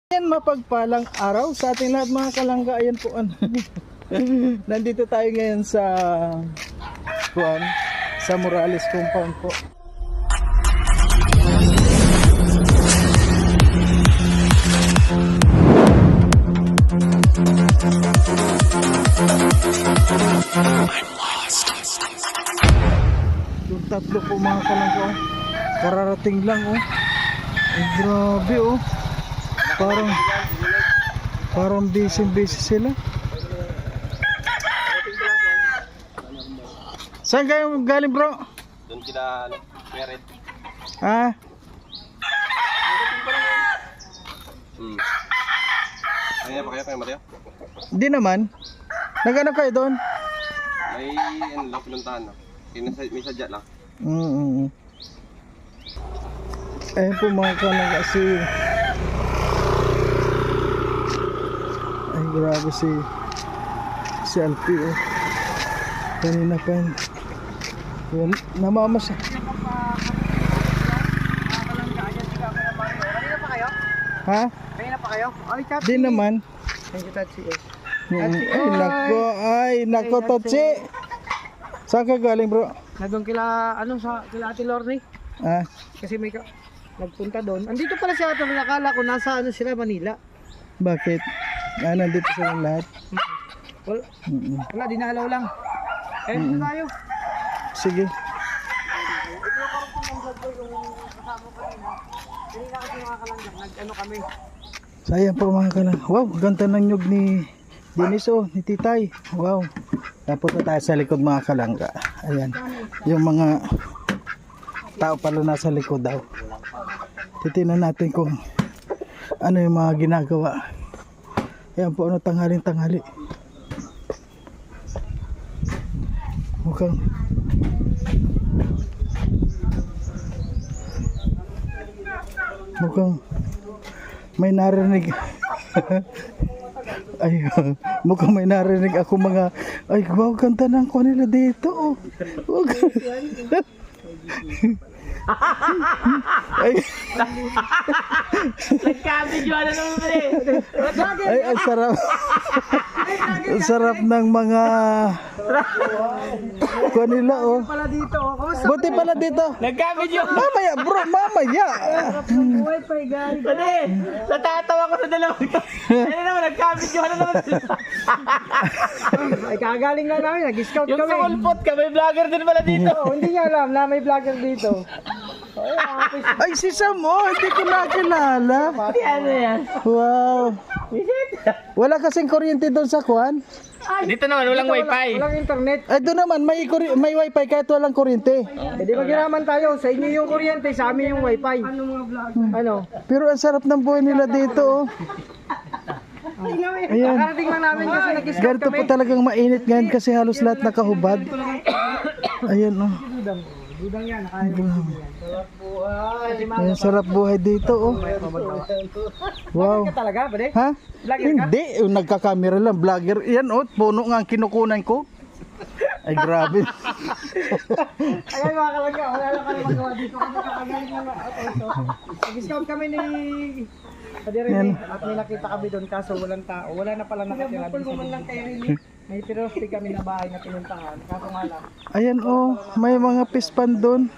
Ayan, mapagpalang araw sa ating lahat mga kalangga. Ayan po, nandito tayo ngayon sa Morales compound po. Yung tatlo po mga kalangga, oh. Kararating lang, oh. Ay, grabe, oh. Parang busy sila. Saan kayo galing, bro? Doon sila, Merit. Ah? Kaya pa kayo, Mateo? Di naman. Nag-ano kayo doon? May, ano lang, pinuntahan, no? May sadya lang. Ayun po mga kalangga, ay grabe si Alpi, oh. Kanina pa yun. Yun, namamas. Kanina pa kayo? Ha? Kanina pa kayo? Ay, Tatsi. Di naman. Thank you, Tatsi. Ay nako Totsi. Saan ka galing, bro? Nandun kila Ate Lorne. Ah, Kasi may nagpunta doon. Andito pala siya ata, nakala ko nasa sila, Manila. bakit? Nandito silang lahat. Wala, dinalaw lang. Dito tayo. Sige. Ito yung karong vlog ko yung kasama ko kanina. Kanina kasi mga kalanggang, nag-ano kami. Sayang po mga kalang. Wow, ganda ng nyug ni Dennis, oh, ni Titay. Wow. Napunta tayo sa likod mga kalangga. Ayan. Yung mga tao pala nasa likod daw. Titingnan natin kung ano yung mga ginagawa. Ayan po, ano, tanghaling-tanghali. Mukhang may narinig. Ay, mukhang may narinig ako mga, ay wow, ganda ng ko nila dito, oh. Ay, Nagka-video na naman pala eh. ay, ang sarap. Ang sarap ng mga ko nila, oh. Pala dito. Buti pala dito. Nagka-video. Mamaya, bro, mamaya. Wi-Fi guys. Pwede. Natatawa ko sa dalawa. Ano naman, nagka-video na naman. Ay, kagaling lang namin. Nag-scout kami. Yung sa Ulpot ka, may vlogger din pala dito. Hindi niya alam na may vlogger dito. Ay, si Sam, oh, hindi ko nakilala. Ano yan? Wow. Wala kasing kuryente doon sa kwan. Dito naman, walang wifi. Walang internet. Ay, doon naman, may wifi kahit walang kuryente. Pwede maghiraman tayo. Sa inyo yung kuryente, sa amin yung wifi. Ano mga vlog? Ano? Pero ang sarap ng buhay nila dito, oh. Ayan. Nakarating lang namin kasi nag-scout Ganito kami. po talagang mainit ngayon kasi halos lahat nakahubad. Ayan, oh. Dudang yan, nakain mo yan. Sarap buhay. Ayan, sarap buhay dito, oh. Wow. Ka talaga, pwede? Ha? Vlogger ka? Hindi, nagkakamera lang, vlogger. Yan, oh, puno nga ang kinukunan ko. Ay, grabe. Ayun mga kalangga, wala lang kami magawa dito. Kasi kakagaling naman. Nag-scout kami ni Padirene at may nakita kami doon kaso walang tao. Wala na pala nakatira doon sa doon. May pirostig kami na bahay na pinuntahan. Kaso nga lang. Ayan, oh, may mga pispan doon.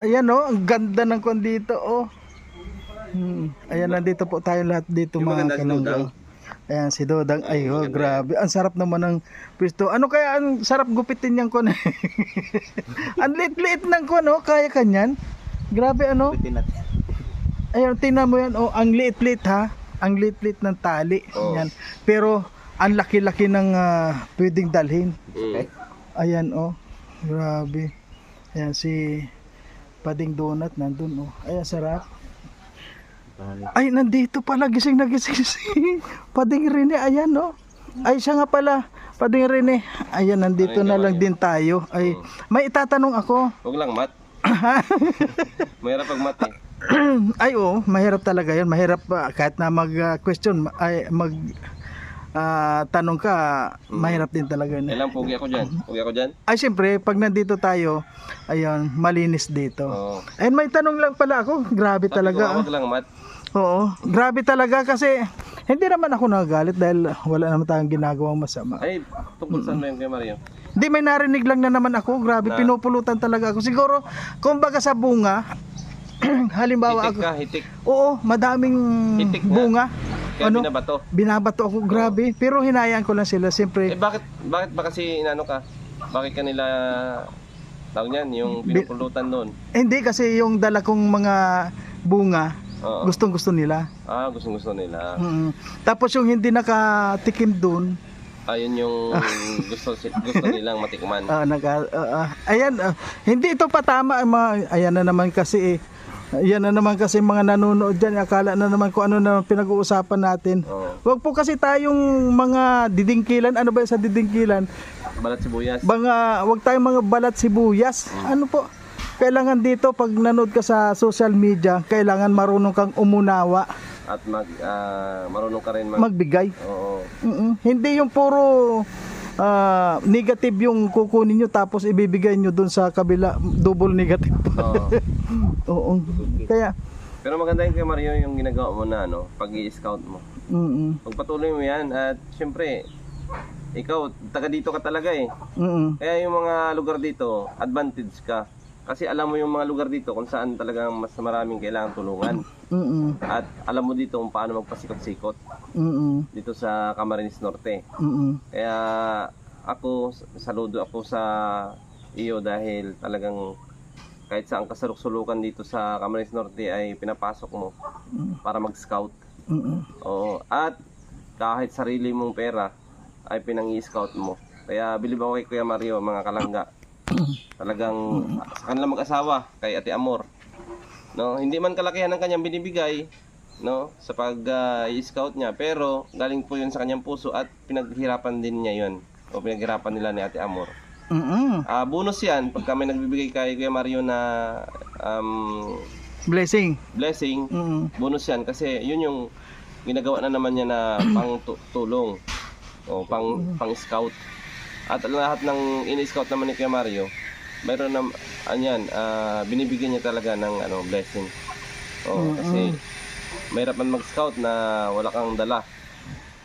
Ayan, oh, ang ganda ng kwan dito, oh. Ayan, nandito po tayo lahat dito mga kalangga. Ayan, si Dodang. Ay, oh, grabe. Ang sarap naman ng pwesto. Ano kaya ang sarap gupitin niyang kwan? Ang liit-liit ng kwan, oh. Kaya kanyan. Grabe, ano? Ayan, tingnan mo yan, oh. Ang liit-liit, ha? Ang liit-liit ng tali. Ayan. Pero, ang laki-laki ng pwedeng dalhin. Ayan, oh. Grabe. Ayan, si Pading Donut nandun, oh. Ayan, sarap. Ay, nandito pala, gising na gising si Pading Rene, ayan, no? Ay, siya nga pala, Pading Rene. Ayan, nandito na lang din tayo. Ay, may itatanong ako. Huwag lang, Mat. Mahirap pag Mat, eh. Ay, oh, mahirap talaga yun. Mahirap kahit na mag-question, ay, tanong ka, mahirap din talaga yun. Kailan pogi ako dyan? Pogi ako dyan? Ay, siyempre, pag nandito tayo, ayun, malinis dito. Oo. And may tanong lang pala ako, grabe Sabi ko, talaga. wag lang, Mat. Oo, grabe talaga kasi hindi naman ako nagagalit dahil wala naman tayong ginagawang masama. Ay, tungkol saan ba yung kay Mario? Hindi, may narinig lang na naman ako, grabe, Na? pinupulutan talaga ako. Siguro, kumbaga sa bunga, halimbawa Hitik ako, ka, hitik. oo, madaming Hitik nga. bunga. Kaya Ano? binabato. Binabato ako, grabe. Pero hinayaan ko lang sila, siyempre. Bakit ba kasi inano ka? Bakit kanila tawag niyan, yung pinupulutan doon? Hindi kasi yung dala kong mga bunga, Oo. gustong-gusto nila. Gusto nila. Tapos yung hindi nakatikim doon, Ayun yung gusto nilang matikman. ayan, hindi ito patama, ayan na naman kasi ayan na naman kasi mga nanonood dyan, akala na naman kung ano na pinag-uusapan natin. Oo. Huwag po kasi tayong mga didingkilan, ano ba yung sa didingkilan? Balat sibuyas. Huwag tayong mga balat sibuyas. Ano po? Kailangan dito pag nanood ka sa social media, kailangan marunong kang umunawa, At marunong ka rin magbigay. Oo. Hindi yung puro negative yung kukunin nyo tapos ibibigay nyo dun sa kabila, double negative. Oo. Oo. Kaya, Pero maganda yung kay Mario yung ginagawa mo na pag i-scout mo. Pagpatuloy mo yan at syempre ikaw taga dito ka talaga eh. Kaya yung mga lugar dito, advantage ka. Kasi alam mo yung mga lugar dito kung saan talagang mas maraming kailangan tulungan. At alam mo dito kung paano magpasikot-sikot dito sa Camarines Norte. Kaya ako, saludo ako sa iyo dahil talagang kahit saan kasaluk-sulukan dito sa Camarines Norte ay pinapasok mo para mag-scout. Oo. At kahit sarili mong pera ay pinang-i-scout mo. Kaya bilib ako kay Kuya Mario, mga kalangga. Talagang sa kanila mag-asawa kay Ate Amor, no, hindi man kalakihan ng kanyang binibigay, no, sa pag i-scout niya, pero galing po 'yun sa kanyang puso at pinaghirapan din niya 'yun, o pinaghirapan nila ni Ate Amor. Bonus 'yan pagka may nagbibigay kay Kuya Mario na blessing. Bonus 'yan kasi 'yun yung ginagawa na naman niya na pang tulong o pang scout. At lahat ng ini-scout naman ni Kuya Mario, mayroon na binibigyan niya talaga ng blessing. Kasi mahirap man mag-scout na wala kang dala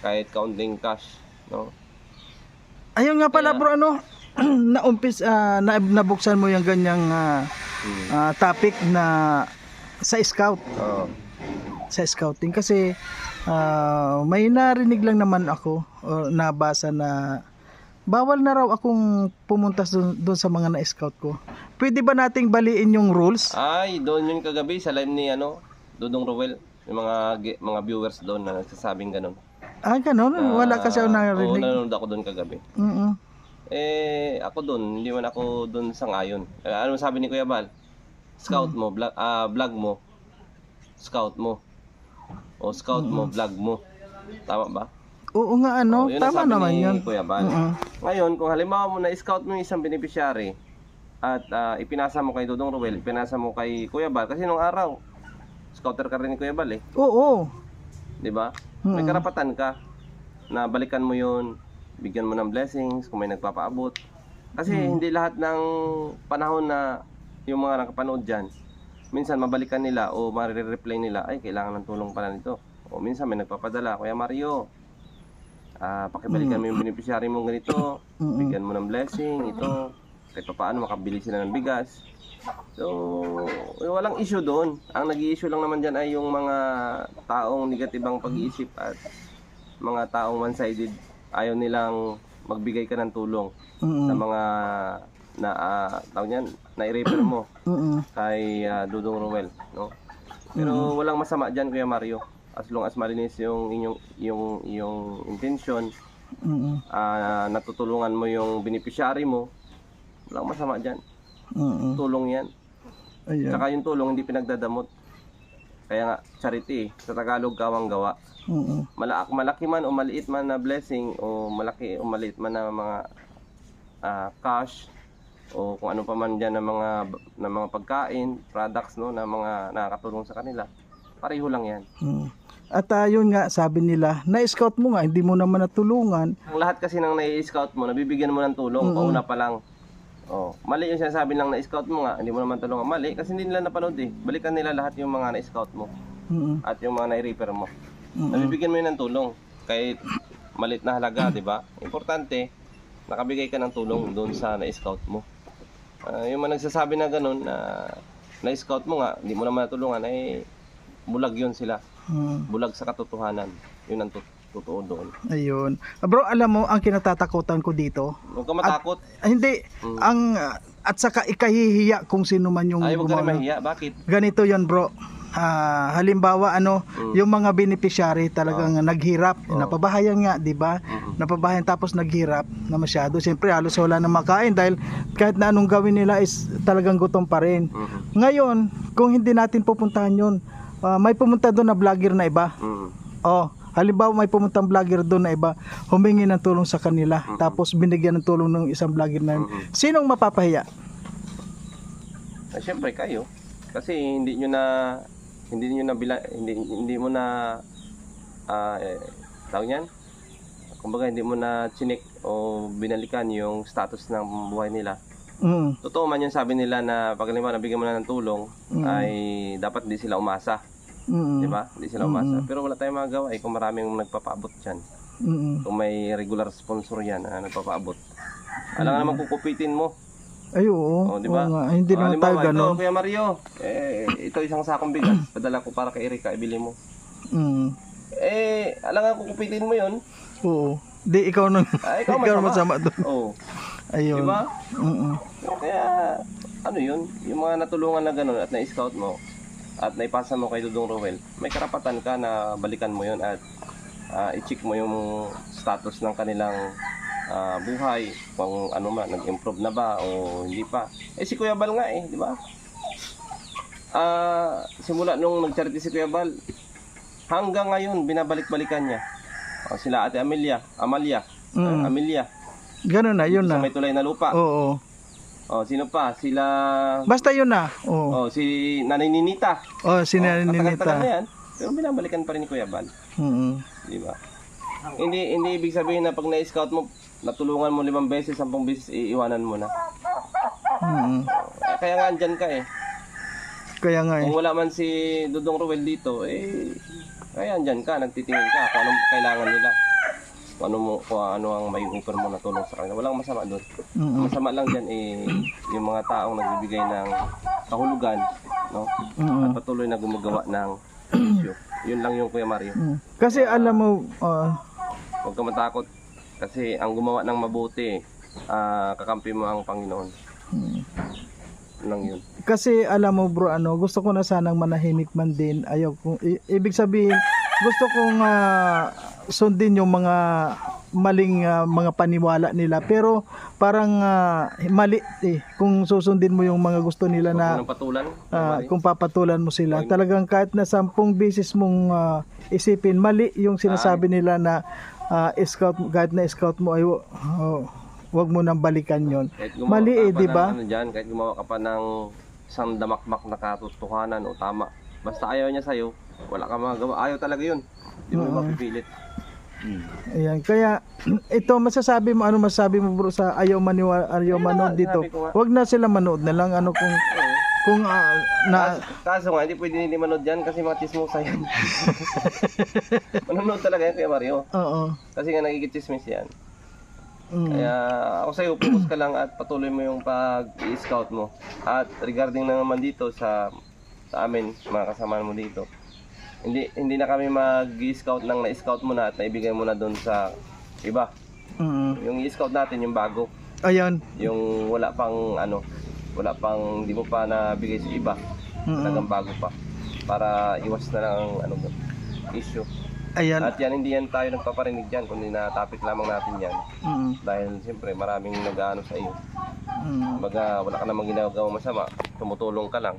kahit kaunting cash, no. Ayun nga pala, bro, nabuksan mo yung ganyang topic na sa scout. Sa scouting kasi may narinig lang naman ako o nabasa na bawal na raw akong pumunta doon sa mga na-scout ko. Pwede ba nating baliin yung rules? Ay, doon yun kagabi sa live ni Dudong Rowel. Yung mga viewers doon na nagsasabing ganun. Ganun? Wala kasi ako narinig. Oo, nanonood ako doon kagabi. Ako doon, hindi man ako doon sang-ayon. Ano sabi ni Kuya Bal? Scout mo, vlog mo. Scout mo. O scout mo, vlog mo. Tama ba? Oo nga, Yun ang tama sabi naman ni yun. Kuya Bal. Ngayon, kung halimbawa mo na-scout mo yung isang beneficiary at ipinasa mo kay Dudong Rowel, ipinasa mo kay Kuya Bal, kasi nung araw, scouter ka rin ni Kuya Bal eh. Oo. Di ba? May karapatan ka na balikan mo yun, bigyan mo ng blessings kung may nagpapaabot. Kasi hindi lahat ng panahon na yung mga nakapanood dyan, minsan mabalikan nila o marireply nila, ay kailangan ng tulong pala nito. O minsan may nagpapadala, Kuya Mario, pakibalikan mo yung beneficiary mo ganito, bigyan mo ng blessing, ito, kahit paano makabili sila ng bigas. So, walang issue doon. Ang nag-i-issue lang naman dyan ay yung mga taong negatibang pag-iisip at mga taong one-sided. Ayaw nilang magbigay ka ng tulong sa mga na-i-refer mo kay Dudong Rowel, no? Pero walang masama dyan, Kuya Mario. As long as malinis yung inyong intention, natutulungan mo yung beneficiary mo, walang masama dyan. Tulong yan. Ayan. Saka yung tulong hindi pinagdadamot. Kaya nga, charity, sa Tagalog, kawang gawa. Malaki man o maliit man na blessing o malaki o maliit man na mga cash o kung ano pa man dyan na mga pagkain, products, no, na mga nakakatulong sa kanila, pareho lang yan. At yun nga, sabi nila, na-scout mo nga, hindi mo naman natulungan. Ang lahat kasi ng nai-scout mo, nabibigyan mo ng tulong, pauna pa lang. Oh, mali yung sinasabi lang na-scout mo nga, hindi mo naman tulungan. Mali, kasi hindi nila napanood eh. Balikan nila lahat yung mga na-scout mo at yung mga nai-repair mo. Nabibigyan mo yun ng tulong. Kahit malit na halaga, di ba? Importante, nakabigay ka ng tulong doon sa na-scout mo. Yung mga nagsasabi na ganun, na na-scout mo nga, hindi mo naman natulungan, ay bulag yun sila. Bulag sa katotohanan. Yun ang totoo doon. Ayun. Bro, alam mo, ang kinatatakutan ko dito, Huwag ka matakot. hindi, at saka ikahihiya kung sino man yung Ay, huwag ka rin gumawa. mahiya. Bakit? Ganito yan bro. Halimbawa yung mga beneficiary talagang naghirap, napabahayan nga, 'di ba? Napabahayan tapos naghirap na masyado. Siyempre halos wala nang makain dahil kahit na anong gawin nila is talagang gutom pa rin. Ngayon, kung hindi natin pupuntahan 'yon, may pumunta doon na vlogger na iba. Halimbawa may pumuntang vlogger doon na iba, humingi ng tulong sa kanila, tapos binigyan ng tulong ng isang vlogger na yun. Sinong mapapahiya? Siyempre kayo. Kasi hindi mo na tawag niyan. Kumbaga hindi mo na chinik o binalikan yung status ng buhay nila. Totoo man yung sabi nila na pag halimbawa nabigyan mo na ng tulong ay dapat hindi sila umasa. Di ba? Hindi sila umasa. Pero wala tayong magagawa kung maraming nagpapaabot diyan. Kung may regular sponsor yan na nagpapaabot. Alam nga naman kukupitin mo. Ay oo, di ba? Hindi naman tayo ganun. Ito, Kuya Mario, ito isang sakong bigas. Padala ko para kay Erika, ibili mo. Alam nga kukupitin mo yun. Oo. Di ikaw nang ikaw masama doon. Oo. Ayun. Di ba? Kaya, ano yun, yung mga natulungan na ganun at na-scout mo at naipasa mo kay Dudong Rowel, may karapatan ka na balikan mo yun at i-check mo yung status ng kanilang buhay, kung ano man, nag-improve na ba o hindi pa. Si Kuya Bal nga di ba? Simula nung nag-charity si Kuya Bal, hanggang ngayon binabalik-balikan niya. Sila Ate Amelia. Ganun na, yun na. Sa may tulay na lupa. Oo. Sino pa? Sila... Basta yun na. Oo. Si Nanay Ninita. Si Nanay Ninita. Katagal na yan. Pero binabalikan pa rin ni Kuya Bal. Di ba? Hindi ibig sabihin na pag na-scout mo, natulungan mo 5 beses, 10 beses, iiwanan mo na. Kaya nga andyan ka Kaya nga Kung wala man si Dudong Rowel dito, kaya andyan ka, nagtitingin ka kung anong kailangan nila. Kung ano ang may offer mo na tulong sa kanila. Walang masama doon. Masama lang dyan yung mga taong nagbibigay ng kahulugan, no? At patuloy na gumagawa ng issue. Yun lang yung Kuya Mario. Kasi alam mo, huwag ka matakot. Kasi ang gumawa ng mabuti, kakampi mo ang Panginoon. Lang yun. Kasi alam mo bro, gusto ko na sanang manahimik man din. Ayaw kong, ibig sabihin, gusto kong sundin yung mga maling mga paniwala nila. Pero parang mali kung susundin mo yung mga gusto nila na kung papatulan mo sila. Talagang kahit na 10 beses mong isipin, mali yung sinasabi nila na scout, kahit na scout mo ay wag mo nang balikan yon. Mali di ba? Kahit gumawa ka pa ng isang damakmak na katotohanan o tama, basta ayaw niya sa'yo, wala ka magagawa. Ayaw talaga yun. Hindi mo mapipilit. Ayan, kaya ito masasabi mo, ano masasabi mo bro sa ayaw manood dito? Wag na sila manood na lang kung kaso nga, hindi pwede hindi manood yan kasi mga chismosa yan. Manonood talaga yan Kuya Mario. Kasi nga nagigit-chismis yan. Kaya ako sa'yo, focus ka lang at patuloy mo yung pag-i-scout mo. At regarding na naman dito sa amin, mga kasama mo dito, hindi na kami mag-i-scout nang na-scout mo na at naibigay mo na doon sa iba. Yung i-scout natin yung bago. Ayan. Yung wala pang hindi mo pa nabigay sa iba. Talagang bago pa. Para iwas na lang ang issue. Ayan. At yan, hindi yan tayo nagpaparinig dyan, kundi na-topic lamang natin yan. Dahil siyempre maraming nag-aano sa iyo. Baga wala ka namang ginagawa masama, tumutulong ka lang.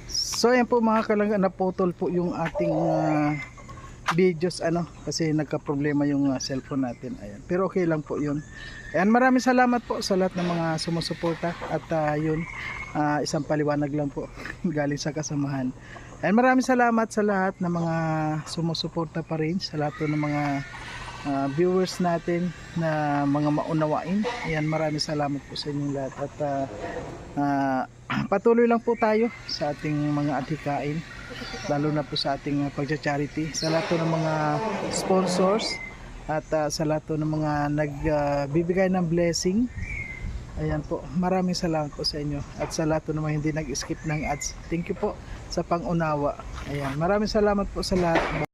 So ayan po mga kalangga, naputol po yung ating videos kasi nagka-problema yung cellphone natin. Ayan. Pero okay lang po yun. Ayan, maraming salamat po sa lahat ng mga sumusuporta at yun, isang paliwanag lang po galing sa kasamahan. And maraming salamat sa lahat ng mga sumusuporta pa rin, sa lahat po ng mga viewers natin na mga maunawain. Ayan, maraming salamat po sa inyong lahat. At patuloy lang po tayo sa ating mga adhikain, lalo na po sa ating pagcha-charity. Sa lahat po ng mga sponsors at sa lahat po ng mga nagbibigay ng blessing. Ayan po, maraming salamat po sa inyo. At sa lahat po naman hindi nag-skip ng ads, thank you po sa pang-unawa. Ayan, maraming salamat po sa lahat.